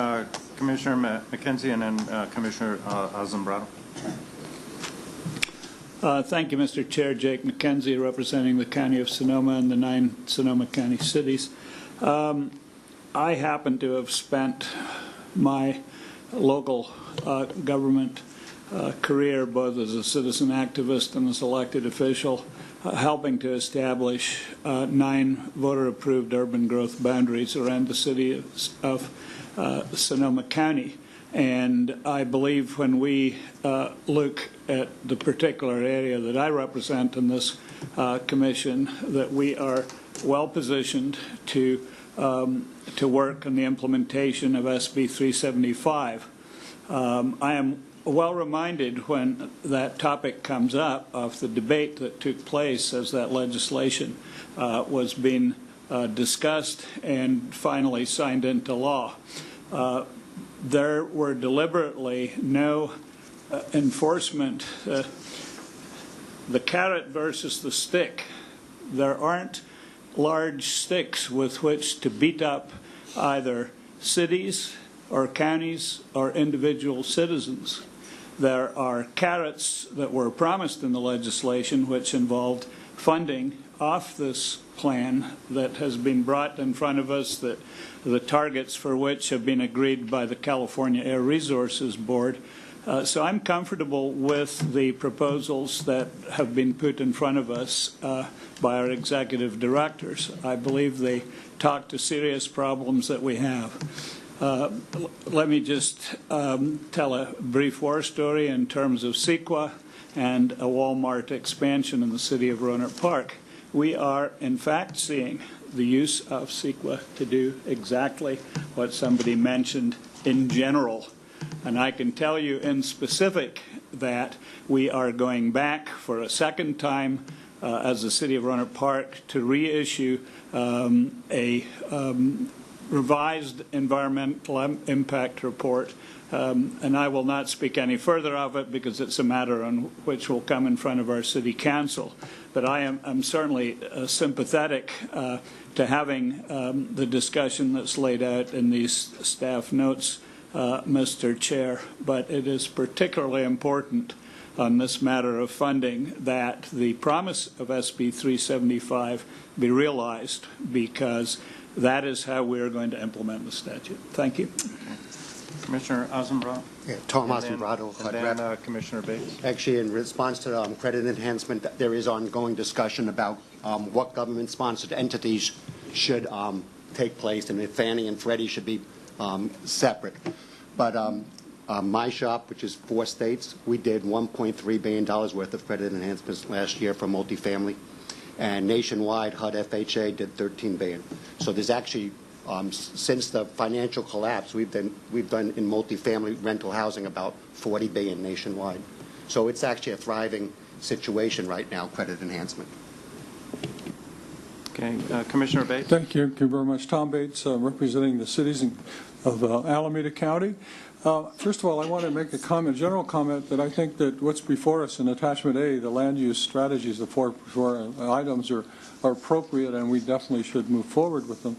Speaker 1: Commissioner McKenzie and then Commissioner Zambrano.
Speaker 13: Thank you, Mr. Chair. Jake McKenzie, representing the County of Sonoma and the 9 Sonoma County cities. I happen to have spent my local government career, both as a citizen activist and as elected official, helping to establish 9 voter-approved urban growth boundaries around the city of Sonoma County. And I believe when we look at the particular area that I represent in this commission, that we are well positioned to work on the implementation of SB 375. I am well reminded when that topic comes up of the debate that took place as that legislation was being discussed and finally signed into law. There were deliberately no enforcement. The carrot versus the stick. There aren't large sticks with which to beat up either cities or counties or individual citizens. There are carrots that were promised in the legislation which involved funding off this plan that has been brought in front of us, that the targets for which have been agreed by the California Air Resources Board. So I'm comfortable with the proposals that have been put in front of us by our executive directors. I believe they talk to serious problems that we have. Let me just tell a brief war story in terms of CEQA and a Walmart expansion in the city of Rohnert Park. We are, in fact, seeing the use of CEQA to do exactly what somebody mentioned in general. And I can tell you in specific that we are going back for a second time as the city of Rohnert Park to reissue a revised environmental impact report. And I will not speak any further of it because it's a matter on which will come in front of our city council. But I'm certainly sympathetic to having the discussion that's laid out in these staff notes, Mr. Chair. But it is particularly important on this matter of funding, that the promise of SB 375 be realized, because that is how we're going to implement the statute. Thank you.
Speaker 1: Commissioner Azenbrod?
Speaker 14: Yeah, Tom
Speaker 1: And then-
Speaker 14: Azenbrado,
Speaker 1: and then Commissioner Bates.
Speaker 14: Actually, in response to credit enhancement, there is ongoing discussion about what government-sponsored entities should take place, and if Fannie and Freddie should be separate. But my shop, which is 4 states, we did $1.3 billion worth of credit enhancements last year for multifamily, and nationwide, HUD FHA did $13 billion. So there's actually, since the financial collapse, we've done in multifamily rental housing about $40 billion nationwide. So it's actually a thriving situation right now, credit enhancement.
Speaker 1: Okay, Commissioner Bates?
Speaker 15: Thank you very much. Tom Bates, representing the cities of Alameda County. First of all, I want to make a general comment, that I think that what's before us in Attachment A, the land use strategies, the four items are appropriate, and we definitely should move forward with them.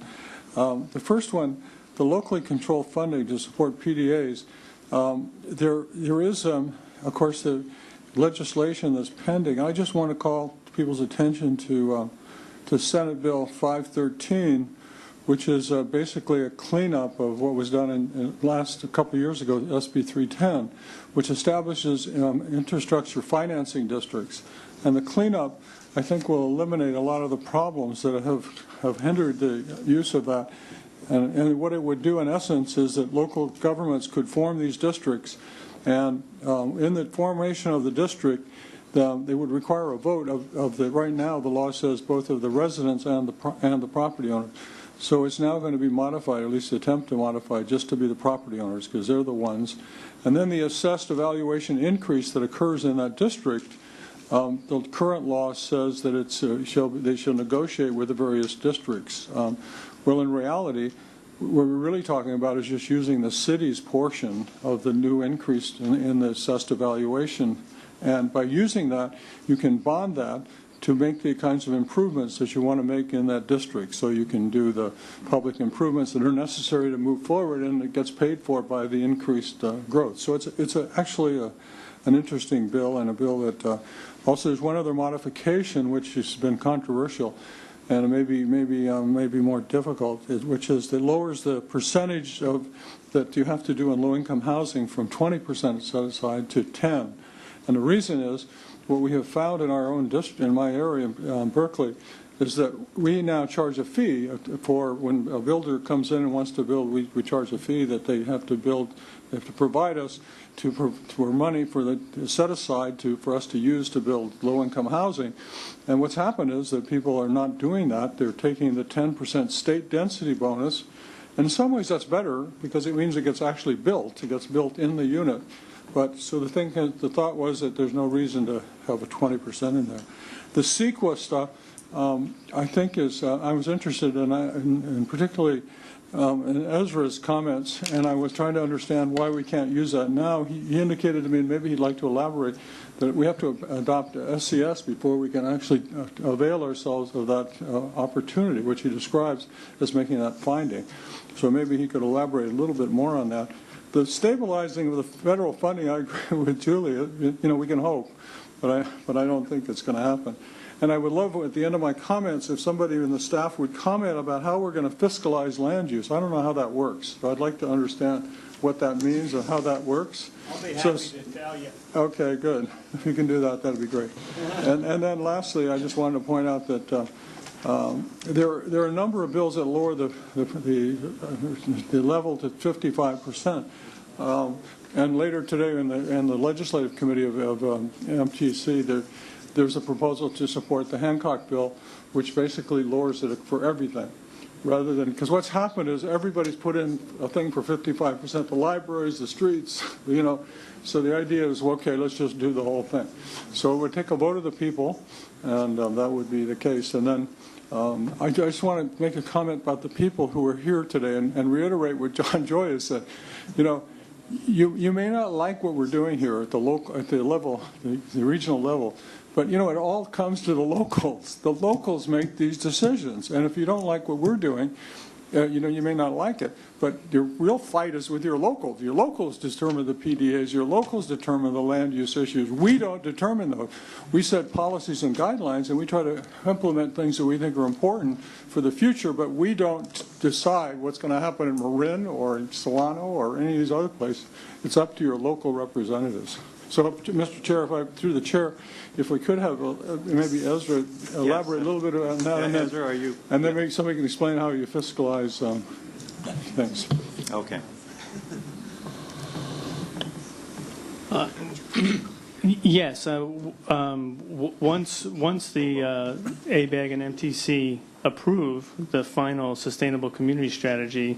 Speaker 15: The first one, the locally controlled funding to support PDAs, there is, of course, the legislation that's pending. I just want to call people's attention to Senate Bill 513, which is basically a cleanup of what was done in a couple of years ago, SB 310, which establishes infrastructure financing districts. And the cleanup, I think, will eliminate a lot of the problems that have hindered the use of that. And what it would do, in essence, is that local governments could form these districts, and in the formation of the district, they would require a vote of the. Right now, the law says both of the residents and the property owner. So it's now going to be modified, at least attempt to modify, just to be the property owners, because they're the ones. And then the assessed evaluation increase that occurs in that district, the current law says that they shall negotiate with the various districts. Well, in reality, what we're really talking about is just using the city's portion of the new increase in the assessed evaluation. And by using that, you can bond that to make the kinds of improvements that you want to make in that district. So you can do the public improvements that are necessary to move forward, and it gets paid for by the increased growth. So it's actually an interesting bill, and a bill that also there's one other modification which has been controversial, and it may be more difficult, which is that lowers the percentage that you have to do in low-income housing from 20% set aside to 10%. And the reason is, what we have found in our own district, in my area, Berkeley, is that we now charge a fee for when a builder comes in and wants to build. We charge a fee that they have to build. They have to provide us for money set aside for us to use to build low-income housing. And what's happened is that people are not doing that. They're taking the 10% state density bonus, and in some ways that's better because it means it gets actually built. It gets built in the unit. But so the thought was that there's no reason to have a 20% in there. The CEQA stuff, I think is, I was interested in particularly in Ezra's comments, and I was trying to understand why we can't use that now. He indicated to me, and maybe he'd like to elaborate, that we have to adopt SCS before we can actually avail ourselves of that opportunity, which he describes as making that finding. So maybe he could elaborate a little bit more on that. The stabilizing of the federal funding, I agree with Julia. We can hope, but I don't think it's going to happen. And I would love, at the end of my comments, if somebody in the staff would comment about how we're going to fiscalize land use. I don't know how that works, so I'd like to understand what that means and how that works.
Speaker 13: I'll be happy to tell you.
Speaker 15: Okay, good. If you can do that, that'd be great. And then lastly, I just wanted to point out that there are a number of bills that lower the level to 55%. And later today in the legislative committee of MTC, there's a proposal to support the Hancock bill, which basically lowers it for everything, rather than, because what's happened is everybody's put in a thing for 55%, the libraries, the streets, so the idea is, well, okay, let's just do the whole thing. So it would take a vote of the people, and that would be the case. And then I just want to make a comment about the people who are here today and reiterate what John Joy has said. You may not like what we're doing here at the level, the regional level, but it all comes to the locals. The locals make these decisions, and if you don't like what we're doing, You may not like it, but your real fight is with your locals. Your locals determine the PDAs. Your locals determine the land use issues. We don't determine those. We set policies and guidelines, and we try to implement things that we think are important for the future, but we don't decide what's going to happen in Marin or in Solano or any of these other places. It's up to your local representatives. So, Mr. Chair, through the chair, if we could have maybe Ezra elaborate a little bit on that, and then maybe somebody can explain how you fiscalize things.
Speaker 1: Okay.
Speaker 3: Yes. Once the ABAG and MTC approve the final sustainable community strategy,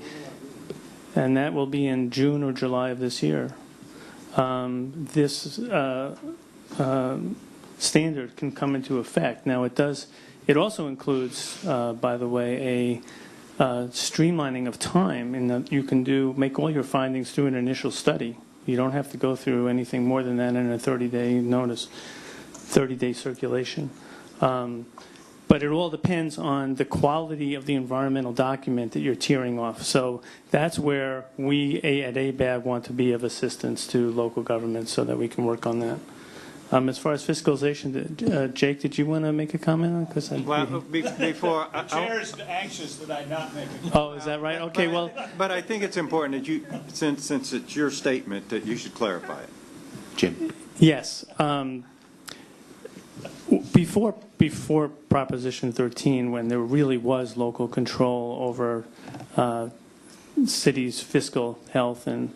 Speaker 3: and that will be in June or July of this year, this standard can come into effect. Now, it also includes, by the way, a streamlining of time in that you can make all your findings through an initial study. You don't have to go through anything more than that in a 30-day notice, 30-day circulation. But it all depends on the quality of the environmental document that you're tearing off. So that's where we at ABAG want to be of assistance to local governments so that we can work on that. As far as fiscalization, Jake, did you want to make a comment on?
Speaker 1: Before
Speaker 13: the chair is anxious that I not make a comment.
Speaker 3: Oh, is that right? Okay, well,
Speaker 1: but I think it's important that you, since it's your statement, that you should clarify it.
Speaker 10: Jim.
Speaker 3: Yes. Before Proposition 13, when there really was local control over cities' fiscal health, and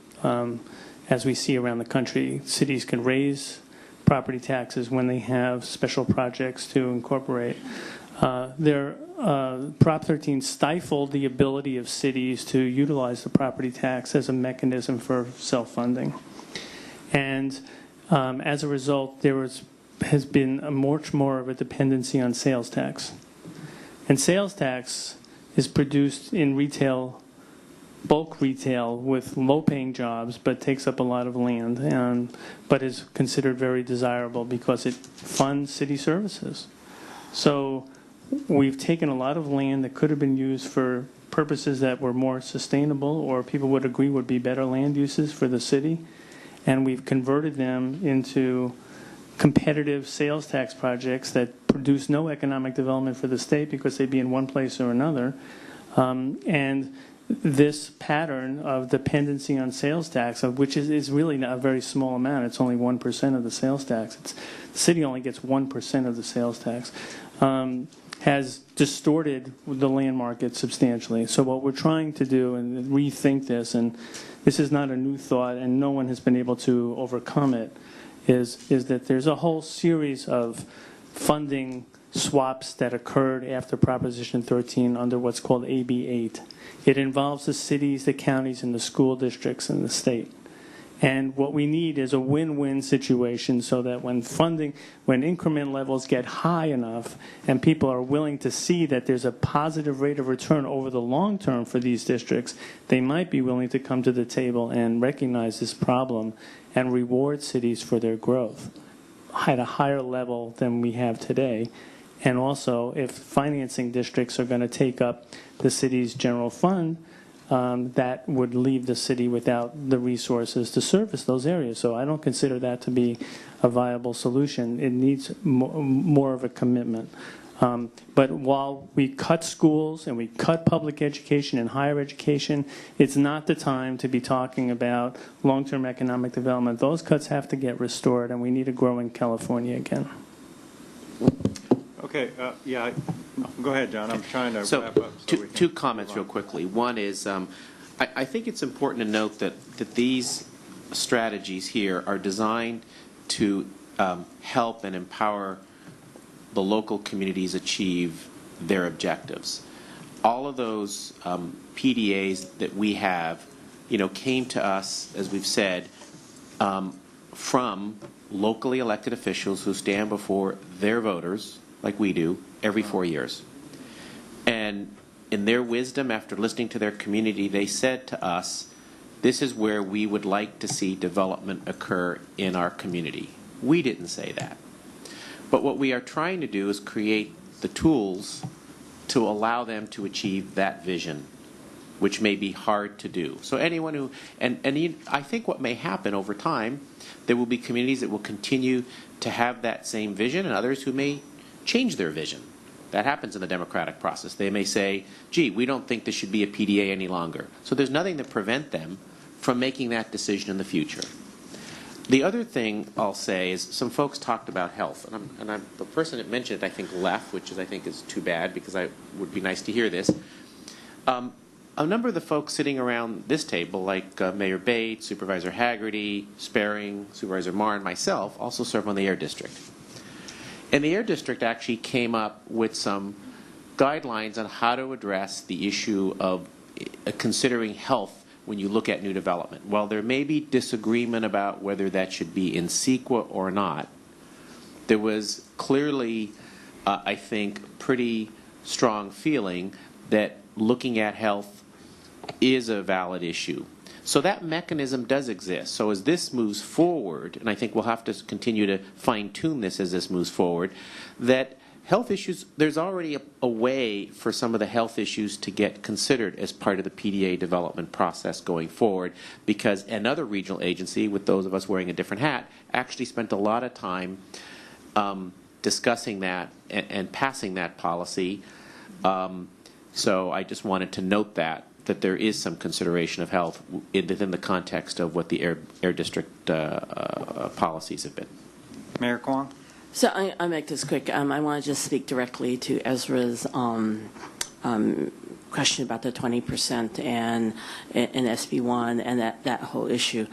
Speaker 3: as we see around the country, cities can raise property taxes when they have special projects to incorporate. Prop 13 stifled the ability of cities to utilize the property tax as a mechanism for self-funding. And as a result, there has been much more of a dependency on sales tax. And sales tax is produced in retail, bulk retail, with low-paying jobs, but takes up a lot of land, but is considered very desirable because it funds city services. So we've taken a lot of land that could have been used for purposes that were more sustainable or people would agree would be better land uses for the city, and we've converted them into competitive sales tax projects that produce no economic development for the state because they'd be in one place or another. And this pattern of dependency on sales tax, which is really not a very small amount, it's only 1% of the sales tax. The city only gets 1% of the sales tax, has distorted the land market substantially. So what we're trying to do and rethink this, and this is not a new thought and no one has been able to overcome it, is that there's a whole series of funding swaps that occurred after Proposition 13 under what's called AB 8. It involves the cities, the counties, and the school districts and the state. And what we need is a win-win situation so that when increment levels get high enough and people are willing to see that there's a positive rate of return over the long term for these districts, they might be willing to come to the table and recognize this problem and reward cities for their growth at a higher level than we have today. And also, if financing districts are going to take up the city's general fund, that would leave the city without the resources to service those areas. So I don't consider that to be a viable solution. It needs more of a commitment. But while we cut schools and we cut public education and higher education, it's not the time to be talking about long-term economic development. Those cuts have to get restored, and we need to grow in California again.
Speaker 1: Okay, go ahead, John. I'm trying to wrap up.
Speaker 10: Two comments real quickly. One is I think it's important to note that these strategies here are designed to help and empower the local communities achieve their objectives. All of those PDAs that we have, came to us, as we've said, from locally elected officials who stand before their voters, like we do, every 4 years. And in their wisdom, after listening to their community, they said to us, this is where we would like to see development occur in our community. We didn't say that. But what we are trying to do is create the tools to allow them to achieve that vision. which may be hard to do. So anyone who, I think what may happen over time, there will be communities that will continue to have that same vision and others who may change their vision. That happens in the democratic process. They may say, gee, we don't think this should be a PDA any longer. So there's nothing to prevent them from making that decision in the future. The other thing I'll say is some folks talked about health, and the person that mentioned it I think left, which I think is too bad because I would be nice to hear this. A number of the folks sitting around this table, like Mayor Bates, Supervisor Haggerty, Sparing, Supervisor Marr, and myself, also serve on the Air District. And the Air District actually came up with some guidelines on how to address the issue of considering health when you look at new development. While there may be disagreement about whether that should be in CEQA or not, there was clearly, I think, pretty strong feeling that looking at health is a valid issue. So that mechanism does exist. So as this moves forward, and I think we'll have to continue to fine-tune this as this moves forward, that health issues, there's already a way for some of the health issues to get considered as part of the PDA development process going forward, because another regional agency, with those of us wearing a different hat, actually spent a lot of time discussing that and passing that policy. So I just wanted to note that there is some consideration of health within the context of what the Air District policies have been.
Speaker 1: Mayor Kwong?
Speaker 16: So I'll make this quick. I want to just speak directly to Ezra's question about the 20% and SB1 and that whole issue.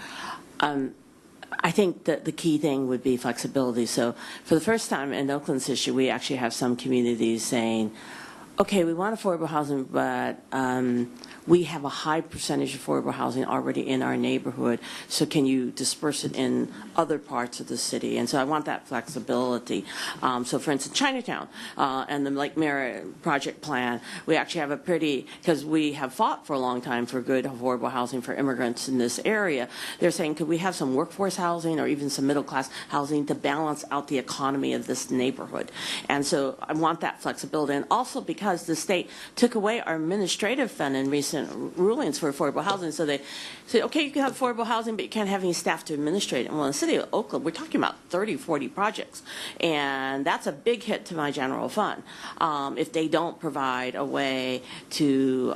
Speaker 16: I think that the key thing would be flexibility. So for the first time in Oakland's issue, we actually have some communities saying, okay, we want affordable housing, but we have a high percentage of affordable housing already in our neighborhood, so can you disperse it in other parts of the city? And so I want that flexibility. So for instance, Chinatown and the Lake Merritt project plan, we actually have a pretty, because we have fought for a long time for good affordable housing for immigrants in this area, they're saying, could we have some workforce housing or even some middle class housing to balance out the economy of this neighborhood? And so I want that flexibility. And also because the state took away our administrative fund in recent rulings for affordable housing, so they said, okay, you can have affordable housing, but you can't have any staff to administrate it. Well, in the city of Oakland, we're talking about 30, 40 projects, and that's a big hit to my general fund if they don't provide a way to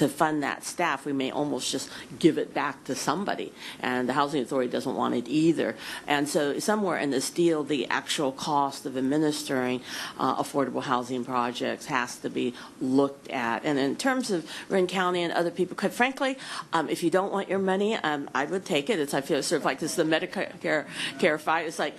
Speaker 16: fund that staff. We may almost just give it back to somebody, and the Housing Authority doesn't want it either. And so somewhere in this deal, the actual cost of administering affordable housing projects has to be looked at. And in terms of Marin County and other people, quite frankly, if you don't want your money, I would take it. I feel sort of like this is the Medicare fight. It's like,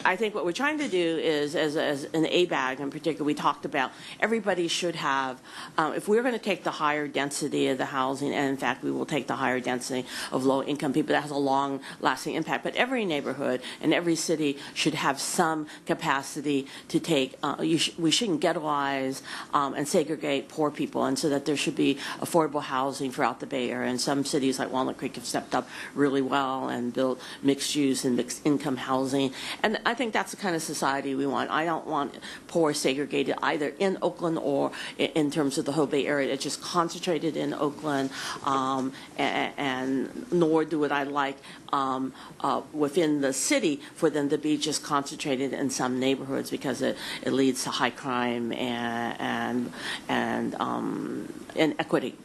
Speaker 16: I think what we're trying to do is, as an ABAG in particular, we talked about everybody should have, if we're going to take the higher density of the housing, and in fact we will take the higher density of low-income people, that has a long-lasting impact. But every neighborhood and every city should have some capacity to take, we shouldn't ghettoize and segregate poor people, and so that there should be affordable housing throughout the Bay Area. And some cities like Walnut Creek have stepped up really well and built mixed use and mixed income housing. And I think that's the kind of society we want. I don't want poor segregated either in Oakland or in terms of the whole Bay Area. It's just concentrated in Oakland, and nor do I like within the city for them to be just concentrated in some neighborhoods, because it leads to high crime and inequity.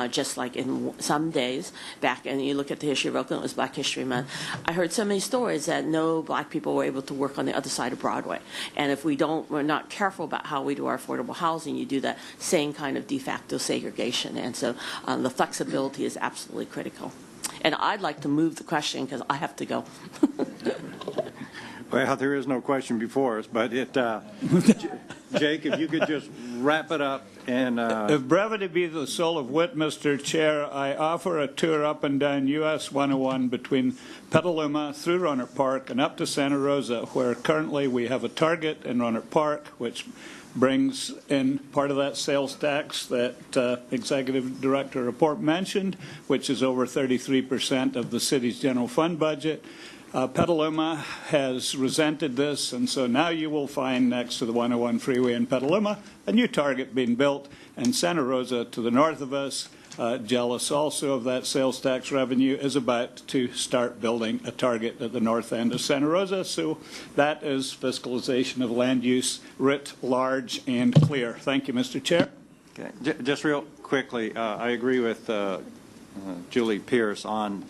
Speaker 16: Just like in some days back, and you look at the history of Oakland, it was Black History Month. I heard so many stories that no black people were able to work on the other side of Broadway. And if we're not careful about how we do our affordable housing, you do that same kind of de facto segregation. And so the flexibility is absolutely critical. And I'd like to move the question because I have to go.
Speaker 1: Well, there is no question before us, but Jake, if you could just wrap it up. And
Speaker 13: if brevity be the soul of wit, Mr. Chair, I offer a tour up and down US 101 between Petaluma through Rohnert Park and up to Santa Rosa, where currently we have a Target in Rohnert Park, which brings in part of that sales tax that Executive Director report mentioned, which is over 33% of the city's general fund budget. Petaluma has resented this, and so now you will find next to the 101 freeway in Petaluma a new Target being built, and Santa Rosa to the north of us, jealous also of that sales tax revenue, is about to start building a Target at the north end of Santa Rosa. So that is fiscalization of land use writ large and clear. Thank you, Mr. Chair.
Speaker 1: Okay. Just real quickly, I agree with Julie Pierce on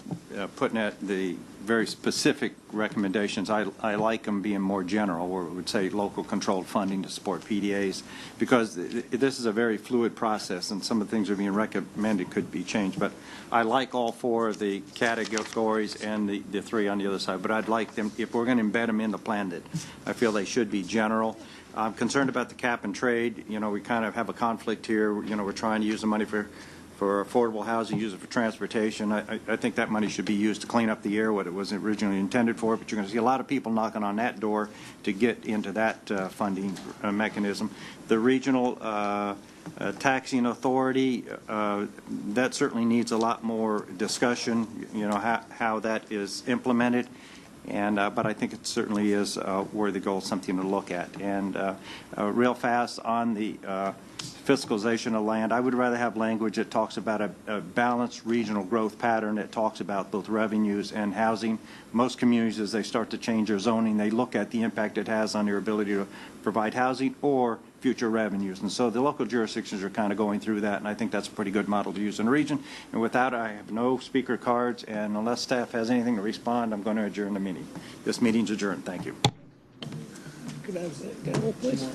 Speaker 1: putting at the very specific recommendations. I like them being more general, where we would say local controlled funding to support PDAs, because this is a very fluid process, and some of the things that are being recommended could be changed. But I like all four of the categories and the three on the other side. But I'd like them, if we're going to embed them in the plan, that I feel they should be general. I'm concerned about the cap and trade. You know, we kind of have a conflict here. You know, we're trying to use the money for affordable housing, use it for transportation. I think that money should be used to clean up the air, what it was originally intended for, but you're going to see a lot of people knocking on that door to get into that funding mechanism. The regional taxing authority, that certainly needs a lot more discussion, you know, how that is implemented. And but I think it certainly is a worthy goal, something to look at. And real fast on the fiscalization of land, I would rather have language that talks about a balanced regional growth pattern that talks about both revenues and housing. Most communities, as they start to change their zoning, they look at the impact it has on their ability to provide housing or future revenues. And so the local jurisdictions are kind of going through that, and I think that's a pretty good model to use in the region. And with that, I have no speaker cards, and unless staff has anything to respond, I'm going to adjourn the meeting. This meeting's adjourned. Thank you.
Speaker 13: Could I have that gavel, please?